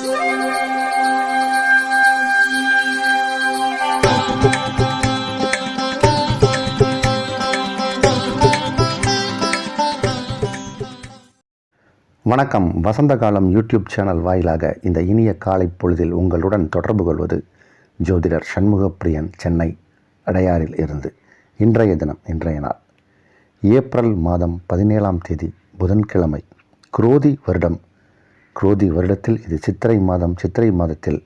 வணக்கம். வசந்த காலம் YouTube channel வாயிலாக இந்த இனிய காலை பொழுதில் உங்களுடன் தொடர்பு கொள்வது ஜோதிடர் சண்முகப்பிரியன், சென்னை அடையாறில் இருந்து. இன்றைய நாள் ஏப்ரல் மாதம் 17ஆம் தேதி புதன்கிழமை, குரோதி வருடம். குரோதி வருடத்தில் இது சித்திரை மாதம். சித்திரை மாதத்தில்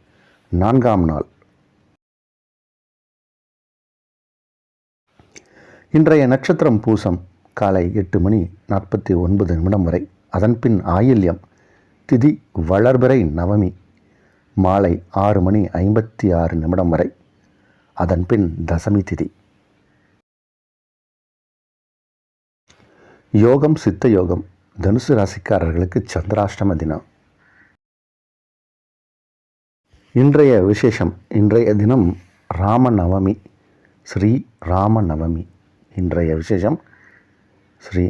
4ஆம் நாள். இன்றைய நட்சத்திரம் பூசம். காலை 8:49 வரை. அதன்பின் ஆயில்யம். திதி வளர்பிறை நவமி. மாலை 6:56 வரை. அதன்பின் தசமி திதி. யோகம் சித்த யோகம். தனுசு ராசிக்காரர்களுக்கு சந்திராஷ்டம தினம். இன்றைய விசேஷம். இன்றைய தினம் ராமநவமி, ஸ்ரீ ராமநவமி. இன்றைய விசேஷம் ஸ்ரீ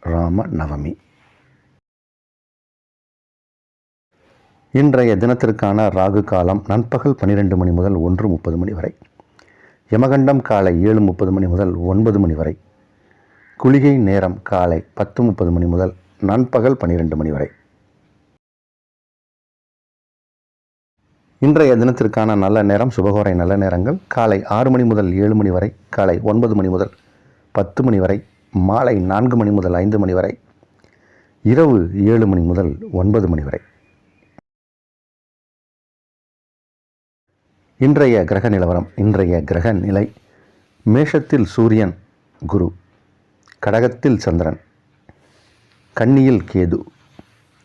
ராமநவமி. இன்றைய தினத்திற்கான ராகு காலம் நண்பகல் 12 மணி முதல் 1:30 வரை. யமகண்டம் காலை 7:30 முதல் 9 வரை. குளிகை நேரம் காலை 10:30 முதல் நண்பகல் 12 வரை. இன்றைய தினத்திற்கான நல்ல நேரம், சுபகோரை நல்ல நேரங்கள் காலை 6 மணி முதல் 7 வரை, காலை 9 முதல் 10 வரை, மாலை 4 முதல் 5 வரை, இரவு 7 முதல் 9 வரை. இன்றைய கிரக நிலவரம். இன்றைய கிரக நிலை: மேஷத்தில் சூரியன் குரு, கடகத்தில் சந்திரன், கன்னியில் கேது,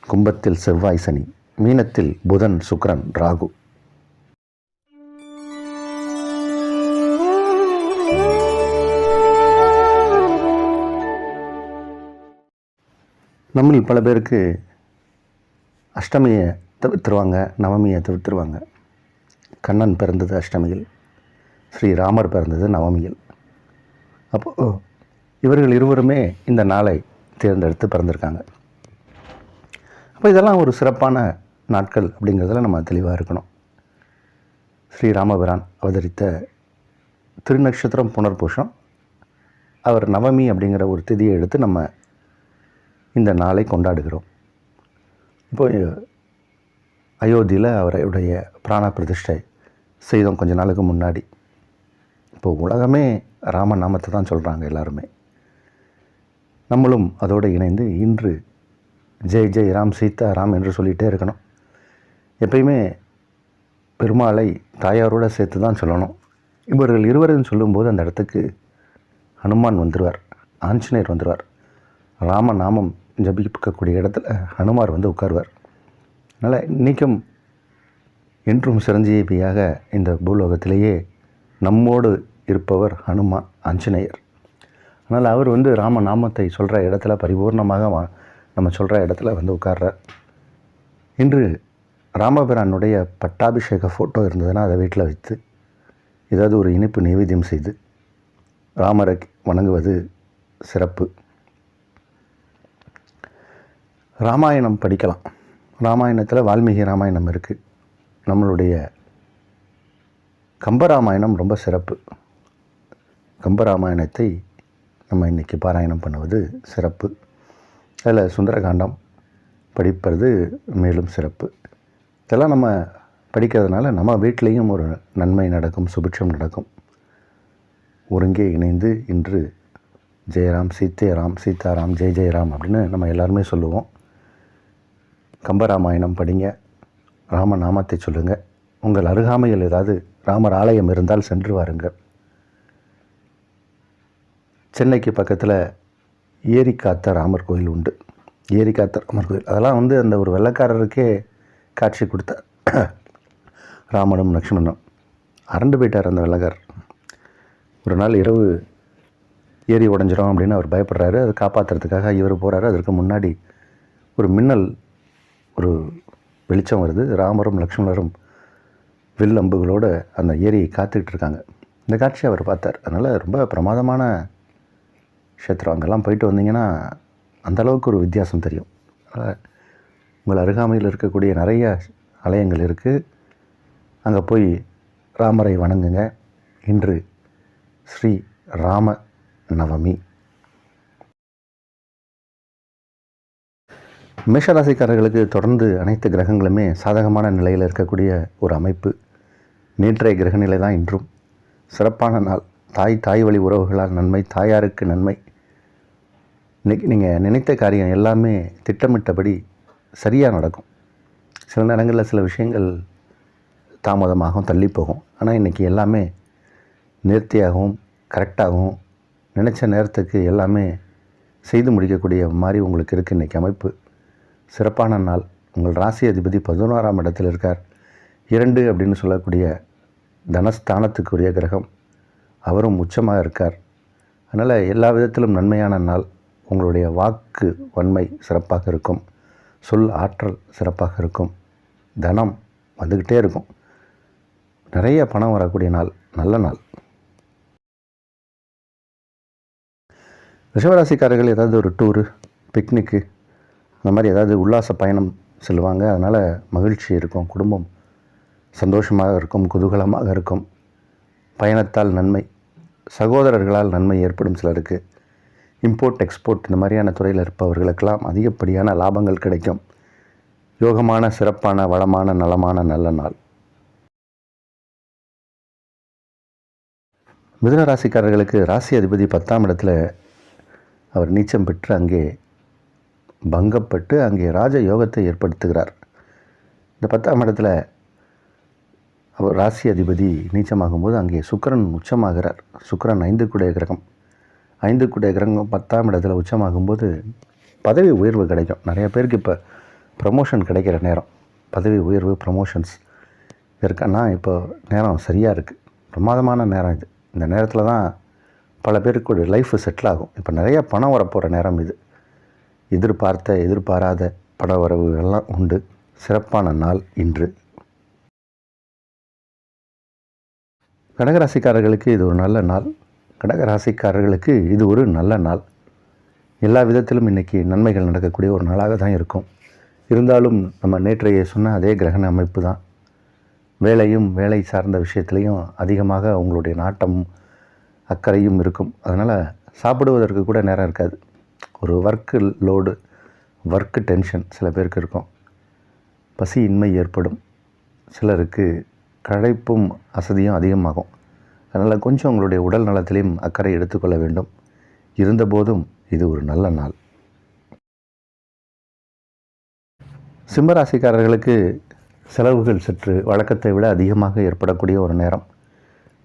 கும்பத்தில் செவ்வாய் சனி, மீனத்தில் புதன் சுக்கிரன் ராகு. நம்மில் பல பேருக்கு அஷ்டமியை தவிர்த்துருவாங்க, நவமியை தவிர்த்துருவாங்க. கண்ணன் பிறந்தது அஷ்டமியில், ஸ்ரீராமர் பிறந்தது நவமியில். அப்போது இவர்கள் இருவருமே இந்த நாளை தேர்ந்தெடுத்து பிறந்திருக்காங்க. அப்போ இதெல்லாம் ஒரு சிறப்பான நாட்கள் அப்படிங்கிறதுல நம்ம தெளிவாக இருக்கணும். ஸ்ரீராமபிரான் அவதரித்த திருநக்ஷத்திரம் புனர்பூஷம். அவர் நவமி அப்படிங்கிற ஒரு திதியை எடுத்து நம்ம இந்த நாளை கொண்டாடுகிறோம். இப்போ அயோத்தியில் அவருடைய பிராண பிரதிஷ்டை செய்தோம் கொஞ்ச நாளுக்கு முன்னாடி. இப்போ உலகமே ராம நாமத்தை தான் சொல்கிறாங்க எல்லாருமே. நம்மளும் அதோடு இணைந்து இன்று ஜெய் ஜெய் ராம் சீதா ராம் என்று சொல்லிகிட்டே இருக்கணும். எப்பயுமே பெருமாளை தாயாரோடு சேர்த்து தான் சொல்லணும். இவர்கள் இருவரையும் சொல்லும்போது அந்த இடத்துக்கு ஹனுமான் வந்துடுவார், ஆஞ்சநேயர் வந்துடுவார். ராம நாமம் ஜபிக்கக்கூடிய இடத்துல ஹனுமார் வந்து உட்காருவார். அதனால் இன்றைக்கும் என்றும் சிரஞ்சீவியாக இந்த பூலோகத்திலேயே நம்மோடு இருப்பவர் ஹனுமான், ஆஞ்சநேயர். அதனால் அவர் வந்து ராம நாமத்தை சொல்கிற இடத்துல பரிபூர்ணமாக நம்ம சொல்கிற இடத்துல வந்து உட்கார்றார். இன்று ராமபிரானுடைய பட்டாபிஷேக ஃபோட்டோ இருந்ததுன்னா அதை வீட்டில் வைத்து ஏதாவது ஒரு இனிப்பு நைவேத்தியம் செய்து ராமரை வணங்குவது சிறப்பு. ராமாயணம் படிக்கலாம். ராமாயணத்தில் வால்மீகி ராமாயணம் இருக்குது. நம்மளுடைய கம்பராமாயணம் ரொம்ப சிறப்பு. கம்பராமாயணத்தை நம்ம இன்றைக்கி பாராயணம் பண்ணுவது சிறப்பு. அதில் சுந்தரகாண்டம் படிப்பது மேலும் சிறப்பு. இதெல்லாம் நம்ம படிக்கிறதுனால நம்ம வீட்டிலையும் ஒரு நன்மை நடக்கும், சுபிட்சம் நடக்கும். ஒருங்கே இணைந்து இன்று ஜெயராம் சீதாராம் சீதாராம் ஜெய் ஜெயராம் அப்படின்னு நம்ம எல்லாருமே சொல்லுவோம். கம்பராமாயணம் படிங்க, ராமநாமத்தை சொல்லுங்கள். உங்கள் அருகாமையில் ஏதாவது ராமர் ஆலயம் இருந்தால் சென்று வாருங்கள். சென்னைக்கு பக்கத்தில் ஏரிக்காத்த ராமர் கோயில் உண்டு. ஏரிக்காத்த ராமர் கோயில் அதெல்லாம் வந்து அந்த ஒரு வெள்ளைக்காரருக்கே காட்சி கொடுத்தார். ராமனும் லக்ஷ்மணனும் அரண்டு போயிட்டார் அந்த வெள்ளைக்காரர். ஒரு நாள் இரவு ஏரி உடஞ்சிரும் அப்படின்னு அவர் பயப்படுறாரு. அதை காப்பாற்றுறதுக்காக இவர் போகிறாரு. அதற்கு முன்னாடி ஒரு மின்னல், ஒரு வெளிச்சம் வருது. ராமரும் லக்ஷ்மணரும் வில் அம்புகளோடு அந்த ஏரியை காத்துக்கிட்டு இருக்காங்க. இந்த காட்சியை அவர் பார்த்தார். அதனால் ரொம்ப பிரமாதமான க்ஷேத்திரம். அங்கெல்லாம் போயிட்டு வந்தீங்கன்னா அந்தளவுக்கு ஒரு வித்தியாசம் தெரியும். உங்கள் அருகாமையில் இருக்கக்கூடிய நிறைய ஆலயங்கள் இருக்குது. அங்கே போய் ராமரை வணங்குங்க. இன்று ஸ்ரீ ராம நவமி. மேஷராசிக்காரர்களுக்கு தொடர்ந்து அனைத்து கிரகங்களுமே சாதகமான நிலையில் இருக்கக்கூடிய ஒரு அமைப்பு. நேற்றைய கிரகநிலை தான் இன்றும் சிறப்பான நாள். தாய் வழி உறவுகளால் நன்மை, தாயாருக்கு நன்மை. இன்றைக்கி நீங்கள் நினைத்த காரியம் எல்லாமே திட்டமிட்டபடி சரியாக நடக்கும். சில நேரங்களில் சில விஷயங்கள் தாமதமாகவும் தள்ளி போகும். ஆனால் இன்றைக்கி எல்லாமே நேர்த்தியாகவும் கரெக்டாகவும் நினச்ச நேரத்துக்கு எல்லாமே செய்து முடிக்கக்கூடிய மாதிரி உங்களுக்கு இருக்குது இன்றைக்கி அமைப்பு. சிறப்பான நாள். உங்கள் ராசி அதிபதி 11ஆம் இடத்தில் இருக்கார். 2 அப்படின்னு சொல்லக்கூடிய தனஸ்தானத்துக்குரிய கிரகம், அவரும் உச்சமாக இருக்கார். அதனால் எல்லா விதத்திலும் நன்மையான நாள். உங்களுடைய வாக்கு வன்மை சிறப்பாக இருக்கும். சொல் ஆற்றல் சிறப்பாக இருக்கும். தனம் வந்துக்கிட்டே இருக்கும். நிறைய பணம் வரக்கூடிய நாள், நல்ல நாள். ரிஷபராசிக்காரர்கள் ஏதாவது ஒரு டூரு, பிக்னிக்கு, அந்த மாதிரி ஏதாவது உல்லாச பயணம் செல்வாங்க. அதனால் மகிழ்ச்சி இருக்கும். குடும்பம் சந்தோஷமாக இருக்கும், குதூகலமாக இருக்கும். பயணத்தால் நன்மை, சகோதரர்களால் நன்மை ஏற்படும். சிலருக்கு இம்போர்ட் எக்ஸ்போர்ட் இந்த மாதிரியான துறையில் இருப்பவர்களுக்கெல்லாம் அதிகப்படியான லாபங்கள் கிடைக்கும். யோகமான, சிறப்பான, வளமான, நலமான நல்ல நாள். மிதுன ராசிக்காரர்களுக்கு ராசி அதிபதி 10ஆம் இடத்துல அவர் நீச்சம் பெற்று அங்கே பங்கப்பட்டு அங்கே ராஜ யோகத்தை ஏற்படுத்துகிறார். இந்த 10ஆம் இடத்துல அவர் ராசி அதிபதி நீச்சமாகும்போது அங்கே சுக்கிரன் உச்சமாகிறார். சுக்கிரன் 5க்குடைய கிரகம். 5க்குடைய கிரகம் 10ஆம் இடத்துல உச்சமாகும்போது பதவி உயர்வு கிடைக்கும். நிறைய பேருக்கு இப்போ ப்ரமோஷன் கிடைக்கிற நேரம். பதவி உயர்வு, ப்ரமோஷன்ஸ் இருக்குன்னா இப்போ நேரம் சரியாக இருக்குது. பிரமாதமான நேரம் இது. இந்த நேரத்தில் தான் பல பேருக்கு லைஃப் செட்டில் ஆகும். இப்போ நிறையா பணம் வரப்போகிற நேரம் இது. எதிர்பாராத பண வரவுகள்லாம் உண்டு. சிறப்பான நாள் இன்று. கடகராசிக்காரர்களுக்கு இது ஒரு நல்ல நாள். கடகராசிக்காரர்களுக்கு இது ஒரு நல்ல நாள். எல்லா விதத்திலும் இன்றைக்கி நன்மைகள் நடக்கக்கூடிய ஒரு நாளாக தான் இருக்கும். இருந்தாலும் நம்ம நேற்றைய சொன்ன அதே கிரகண அமைப்பு தான். வேலையும் வேலை சார்ந்த விஷயத்துலேயும் அதிகமாக உங்களுடைய நாட்டமும் அக்கறையும் இருக்கும். அதனால் சாப்பிடுவதற்கு கூட நேரம் இருக்காது. ஒரு ஒர்க்கு லோடு, ஒர்க்கு டென்ஷன் சில பேருக்கு இருக்கும். பசியின்மை ஏற்படும். சிலருக்கு களைப்பும் அசதியும் அதிகமாகும். அதனால் கொஞ்சம் உங்களுடைய உடல் நலத்திலையும் அக்கறை எடுத்துக்கொள்ள வேண்டும். இருந்தபோதும் இது ஒரு நல்ல நாள். சிம்மராசிக்காரர்களுக்கு செலவுகள் சற்று வழக்கத்தை விட அதிகமாக ஏற்படக்கூடிய ஒரு நேரம்.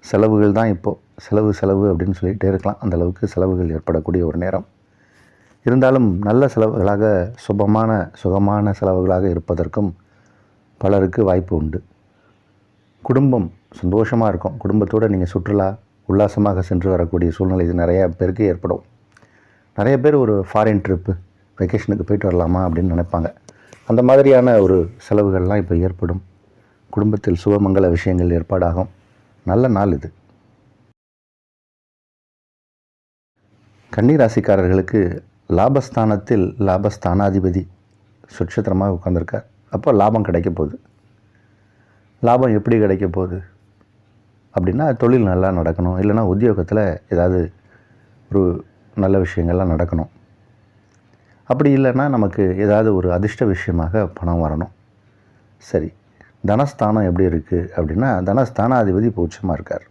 செலவுகள் தான் இப்போது செலவு அப்படின்னு சொல்லிகிட்டே இருக்கலாம். அந்த அளவுக்கு செலவுகள் ஏற்படக்கூடிய ஒரு நேரம். இருந்தாலும் நல்ல செலவுகளாக, சுகமான செலவுகளாக இருப்பதற்கும் பலருக்கு வாய்ப்பு உண்டு. குடும்பம் சந்தோஷமாக இருக்கும். குடும்பத்தோடு நீங்கள் சுற்றுலா உல்லாசமாக சென்று வரக்கூடிய சூழ்நிலை இது நிறையா பேருக்கு ஏற்படும். நிறைய பேர் ஒரு ஃபாரின் ட்ரிப்பு, வெக்கேஷனுக்கு போயிட்டு வரலாமா அப்படின்னு நினைப்பாங்க. அந்த மாதிரியான ஒரு செலவுகள்லாம் இப்போ ஏற்படும். குடும்பத்தில் சுபமங்கல விஷயங்கள் ஏற்பாடாகும். நல்ல நாள் இது. கன்னிராசிக்காரர்களுக்கு லாபஸ்தானத்தில் லாபஸ்தானாதிபதி சுட்சத்திரமாக உட்கார்ந்துருக்கார். அப்போ லாபம் கிடைக்க போகுது. லாபம் எப்படி கிடைக்க போகுது அப்படின்னா, தொழில் நல்லா நடக்கணும், இல்லைன்னா உத்தியோகத்தில் ஏதாவது ஒரு நல்ல விஷயங்கள்லாம் நடக்கணும். அப்படி இல்லைன்னா நமக்கு ஏதாவது ஒரு அதிர்ஷ்ட விஷயமாக பணம் வரணும். சரி, தனஸ்தானம் எப்படி இருக்குது அப்படின்னா, தனஸ்தானாதிபதி இப்போ உச்சமாக இருக்கார்.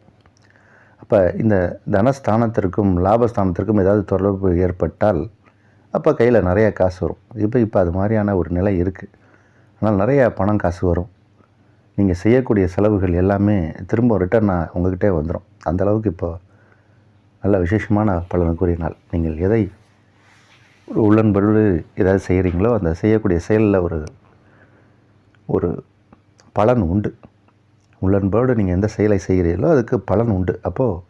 அப்போ இந்த தனஸ்தானத்திற்கும் லாபஸ்தானத்திற்கும் ஏதாவது தொடர்பு ஏற்பட்டால் அப்போ கையில் நிறைய காசு வரும். இப்போ அது மாதிரியான ஒரு நிலை இருக்குது. ஆனால் நிறைய பணம் காசு வரும். நீங்கள் செய்யக்கூடிய செலவுகள் எல்லாமே திரும்ப ரிட்டர்னாக உங்கள்கிட்டே வந்துடும். அந்தளவுக்கு இப்போ நல்ல விசேஷமான பலனுக்குரிய நாள். நீங்கள் எதை ஒரு உள்ளன்பொருள் ஏதாவது செய்கிறீங்களோ அந்த செய்யக்கூடிய செயலில் ஒரு பலன் உண்டு. உள்ளன்போடு நீங்கள் எந்த செயலை செய்கிறீர்களோ அதுக்கு பலன் உண்டு. அப்போது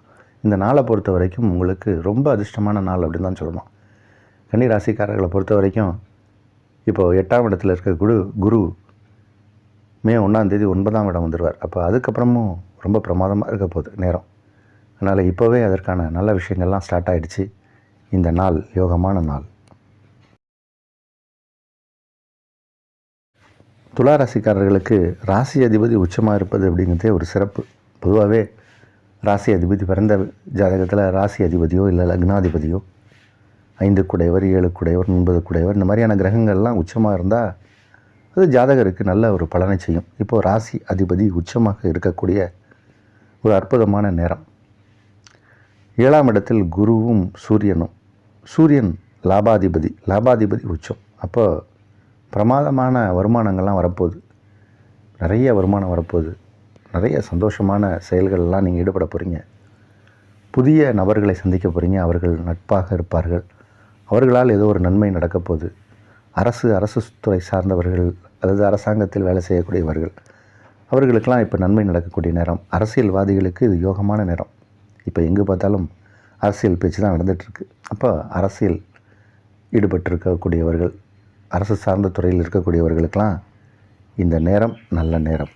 இந்த நாளை பொறுத்த வரைக்கும் உங்களுக்கு ரொம்ப அதிர்ஷ்டமான நாள் அப்படின்னு தான் சொல்லணும். கன்னி ராசிக்காரர்களை பொறுத்த வரைக்கும் இப்போது 8ஆம் இடத்துல இருக்க குரு மே 1ஆம் தேதி 9ஆம் இடம் வந்துடுவார். அப்போ அதுக்கப்புறமும் ரொம்ப பிரமாதமாக இருக்க போகுது நேரம். அதனால் இப்போவே அதற்கான நல்ல விஷயங்கள்லாம் ஸ்டார்ட் ஆகிடுச்சு. இந்த நாள் யோகமான நாள். துலா ராசிக்காரர்களுக்கு ராசி அதிபதி உச்சமாக இருப்பது அப்படிங்கிறதே ஒரு சிறப்பு. பொதுவாகவே ராசி அதிபதி பிறந்த ஜாதகத்தில் ராசி அதிபதியோ இல்லை லக்னாதிபதியோ 5 குடையவர் 7 குடையவர் 9 குடையவர் இந்த மாதிரியான கிரகங்கள்லாம் உச்சமாக இருந்தால் அது ஜாதகருக்கு நல்ல ஒரு பலனை செய்யும். இப்போது ராசி அதிபதி உச்சமாக இருக்கக்கூடிய ஒரு அற்புதமான நேரம். 7ஆம் இடத்தில் குருவும் சூரியனும். சூரியன் லாபாதிபதி உச்சம். அப்போ பிரமாதமான வருமானங்கள்லாம் வரப்போகுது. நிறைய வருமானம் வரப்போகுது. நிறைய சந்தோஷமான செயல்கள்லாம் நீங்கள் ஈடுபட போகிறீங்க. புதிய நபர்களை சந்திக்க போகிறீங்க. அவர்கள் நட்பாக இருப்பார்கள். அவர்களால் ஏதோ ஒரு நன்மை நடக்கப் போகுது. அரசு துறை சார்ந்தவர்கள் அல்லது அரசாங்கத்தில் வேலை செய்யக்கூடியவர்கள் அவர்களுக்கெல்லாம் இப்போ நன்மை நடக்கக்கூடிய நேரம். அரசியல்வாதிகளுக்கு இது யோகமான நேரம். இப்போ எங்கே பார்த்தாலும் அரசியல் பேச்சு தான் நடந்துகிட்ருக்கு. அப்போ அரசியல் ஈடுபட்டிருக்கக்கூடியவர்கள் அரசு சார்ந்த துறையில் இருக்கக்கூடியவர்களுக்கெல்லாம் இந்த நேரம் நல்ல நேரம்.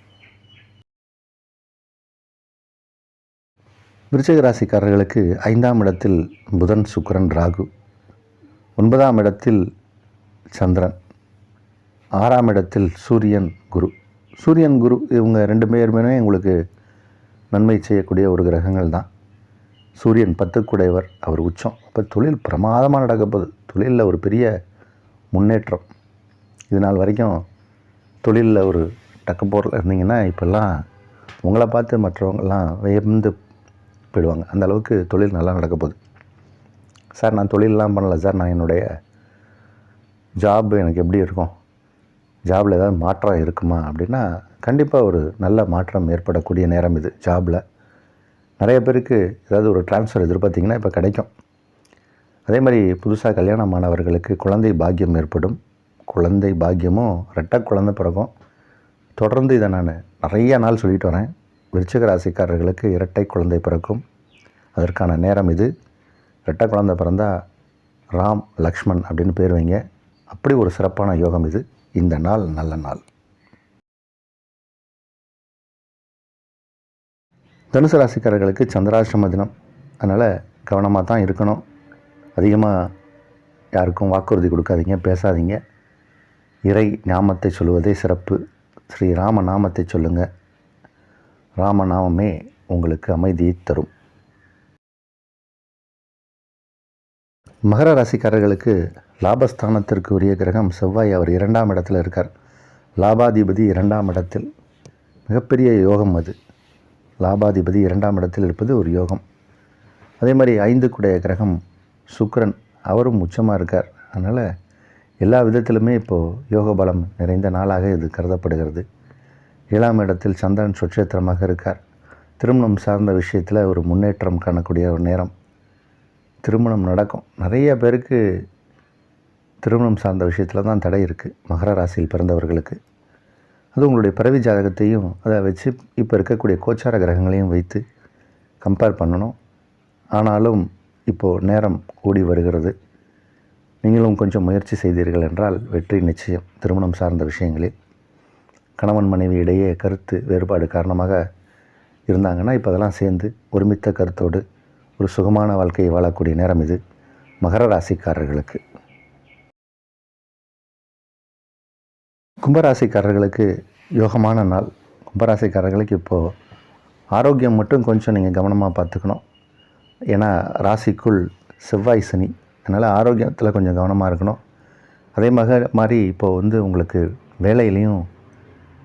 விருச்சிக ராசிக்காரர்களுக்கு 5ஆம் இடத்தில் புதன் சுக்கிரன் ராகு, 9ஆம் இடத்தில் சந்திரன், 6ஆம் இடத்தில் சூரியன் குரு இவங்க 2 பேருமே உங்களுக்கு நன்மை செய்யக்கூடிய ஒரு கிரகங்கள் தான். சூரியன் 10 குடையவர், அவர் உச்சம். அப்போ தொழில் பிரமாதமாக நடக்கப்போகுது. தொழிலில் ஒரு பெரிய முன்னேற்றம். இது நாள் வரைக்கும் தொழிலில் ஒரு டக்கப்போரில் இருந்தீங்கன்னா இப்போல்லாம் உங்களை பார்த்து மற்றவங்கெல்லாம் வியந்து போயிடுவாங்க. அந்த அளவுக்கு தொழில் நல்லா நடக்க போகுது. சார் நான் தொழிலெலாம் பண்ணல சார், நான் என்னுடைய ஜாப் எனக்கு எப்படி இருக்கும், ஜாபில் ஏதாவது மாற்றம் இருக்குமா அப்படின்னா கண்டிப்பாக ஒரு நல்ல மாற்றம் ஏற்படக்கூடிய நேரம் இது. ஜாபில் நிறைய பேருக்கு ஏதாவது ஒரு ட்ரான்ஸ்ஃபர் எதிர்பார்த்திங்கன்னா இப்போ கிடைக்கும். அதே மாதிரி புதுசாக கல்யாணமானவர்களுக்கு குழந்தை பாக்கியம் ஏற்படும். குழந்தை பாக்கியமும் ரெட்டை குழந்தை பிறக்கும். தொடர்ந்து இதை நான் நிறைய நாள் சொல்லிட்டு வரேன். விருச்சிக ராசிக்காரர்களுக்கு இரட்டை குழந்தை பிறக்கும். அதற்கான நேரம் இது. இரட்டை குழந்தை பிறந்தால் ராம் லக்ஷ்மண் அப்படின்னு பேர் வைங்க. அப்படி ஒரு சிறப்பான யோகம் இது. இந்த நாள் நல்ல நாள். தனுசு ராசிக்காரர்களுக்கு சந்திராஷ்டம தினம். அதனால் கவனமாக தான் இருக்கணும். அதிகமாக யாருக்கும் வாக்குறுதி கொடுக்காதீங்க, பேசாதீங்க. இறை நாமத்தை சொல்லுவதே சிறப்பு. ஸ்ரீ ராம நாமத்தை சொல்லுங்கள். ராமநாமமே உங்களுக்கு அமைதியை தரும். மகர ராசிக்காரர்களுக்கு லாபஸ்தானத்திற்கு உரிய கிரகம் செவ்வாய். அவர் 2ஆம் இடத்தில் இருக்கார். லாபாதிபதி 2ஆம் இடத்தில். மிகப்பெரிய யோகம் அது. லாபாதிபதி 2ஆம் இடத்தில் இருப்பது ஒரு யோகம். அதே மாதிரி 5 குடைய கிரகம் சுக்கிரன், அவரும் உச்சமாக இருக்கார். அதனால் எல்லா விதத்திலுமே இப்போது யோக பலம் நிறைந்த நாளாக இது கருதப்படுகிறது. 7ஆம் இடத்தில் சந்திரன் சுட்சேத்திரமாக இருக்கார். திருமணம் சார்ந்த விஷயத்தில் ஒரு முன்னேற்றம் காணக்கூடிய ஒரு நேரம். திருமணம் நடக்கும். நிறைய பேருக்கு திருமணம் சார்ந்த விஷயத்தில் தான் தடை இருக்குது. மகர ராசியில் பிறந்தவர்களுக்கு அது உங்களுடைய பிறவி ஜாதகத்தையும் அதை வச்சு இப்போ இருக்கக்கூடிய கோச்சார கிரகங்களையும் வைத்து கம்பேர் பண்ணணும். ஆனாலும் இப்போது நேரம் கூடி வருகிறது. நீங்களும் கொஞ்சம் முயற்சி செய்தீர்கள் என்றால் வெற்றி நிச்சயம். திருமணம் சார்ந்த விஷயங்களில் கணவன் மனைவி இடையே கருத்து வேறுபாடு காரணமாக இருந்தாங்கன்னா இப்போ அதெல்லாம் சேர்ந்து ஒருமித்த கருத்தோடு ஒரு சுகமான வாழ்க்கையை வாழக்கூடிய நேரம் இது மகர ராசிக்காரர்களுக்கு. கும்பராசிக்காரர்களுக்கு யோகமான நாள். கும்பராசிக்காரர்களுக்கு இப்போது ஆரோக்கியம் மட்டும் கொஞ்சம் நீங்கள் கவனமாக பார்த்துக்கணும். ஏன்னா ராசிக்குள் செவ்வாய் சனி. அதனால் ஆரோக்கியத்தில் கொஞ்சம் கவனமாக இருக்கணும். அதே மாதிரி இப்போது உங்களுக்கு வேலையிலையும்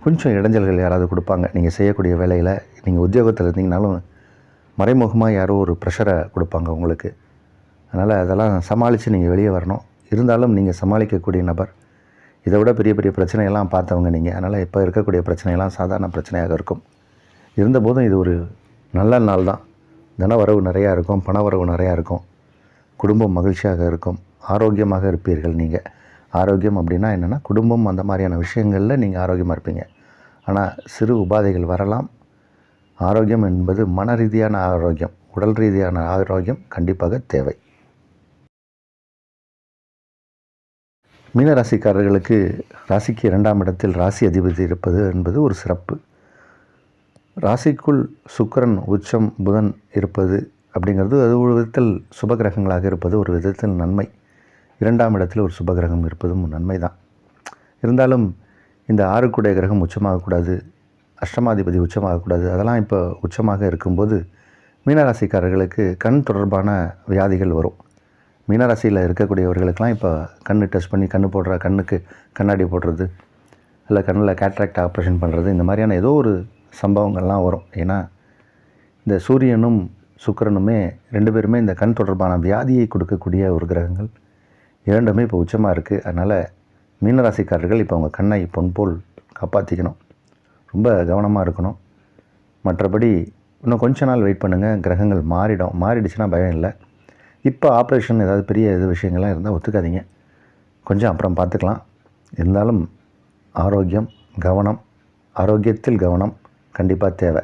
கொஞ்சம் இடைஞ்சல்கள் யாராவது கொடுப்பாங்க. நீங்கள் செய்யக்கூடிய வேலையில் நீங்கள் உத்தியோகத்தில் இருந்தீங்கனாலும் மறைமுகமாக யாரோ ஒரு ப்ரெஷரை கொடுப்பாங்க உங்களுக்கு. அதனால் அதெல்லாம் சமாளித்து நீங்கள் வெளியே வரணும். இருந்தாலும் நீங்கள் சமாளிக்கக்கூடிய நபர். இதை விட பெரிய பெரிய பிரச்சனையெல்லாம் பார்த்தவங்க நீங்கள். அதனால் இப்போ இருக்கக்கூடிய பிரச்சனையெல்லாம் சாதாரண பிரச்சனையாக இருக்கும். இருந்தபோதும் இது ஒரு நல்ல நாள் தான். தனவரவு நிறையா இருக்கும், பணவரவு நிறையா இருக்கும், குடும்பம் மகிழ்ச்சியாக இருக்கும், ஆரோக்கியமாக இருப்பீர்கள். நீங்கள் ஆரோக்கியம் அப்படின்னா என்னென்னா குடும்பம் அந்த மாதிரியான விஷயங்களில் நீங்கள் ஆரோக்கியமாக இருப்பீங்க. ஆனால் சிறு உபாதைகள் வரலாம். ஆரோக்கியம் என்பது மன ரீதியான ஆரோக்கியம், உடல் ரீதியான ஆரோக்கியம் கண்டிப்பாக தேவை. மீனராசிக்காரர்களுக்கு ராசிக்கு 2ஆம் இடத்தில் ராசி அதிபதி இருப்பது என்பது ஒரு சிறப்பு. ராசிக்குள் சுக்கிரன் உச்சம் புதன் இருப்பது அப்படிங்கிறது அது ஒரு விதத்தில் சுபகிரகங்களாக இருப்பது ஒரு விதத்தில் நன்மை. 2ஆம் இடத்தில் ஒரு சுபகிரகம் இருப்பதும் நன்மை தான். இருந்தாலும் இந்த 6 கிரகம் உச்சமாகக்கூடாது, அஷ்டமாதிபதி உச்சமாகக்கூடாது, அதெல்லாம் இப்போ உச்சமாக இருக்கும்போது மீனராசிக்காரர்களுக்கு கண் தொடர்பான வியாதிகள் வரும். மீனராசியில் இருக்கக்கூடியவர்களுக்கெல்லாம் இப்போ கண் டெஸ்ட் பண்ணி கண்ணுக்கு கண்ணாடி போடுறது, இல்லை கண்ணில் கேட்ராக்ட் ஆப்ரேஷன் பண்ணுறது, இந்த மாதிரியான ஏதோ ஒரு சம்பவங்கள்லாம் வரும். ஏன்னா இந்த சூரியனும் சுக்கிரனுமே 2 பேருமே இந்த கண் தொடர்பான வியாதியை கொடுக்கக்கூடிய ஒரு கிரகங்கள். 2மே இப்போ உச்சமாக இருக்குது. அதனால் மீனராசிக்காரர்கள் இப்போ அவங்க கண்ணை பொன் போல் காப்பாற்றிக்கணும், ரொம்ப கவனமாக இருக்கணும். மற்றபடி இன்னும் கொஞ்ச நாள் வெயிட் பண்ணுங்கள், கிரகங்கள் மாறிடுச்சுன்னா பயம் இல்லை. இப்போ ஆப்ரேஷன் ஏதாவது பெரிய விஷயங்கள்லாம் இருந்தால் ஒத்துக்காதீங்க, கொஞ்சம் அப்புறம் பார்த்துக்கலாம். இருந்தாலும் ஆரோக்கியத்தில் கவனம் கண்டிப்பாக தேவை.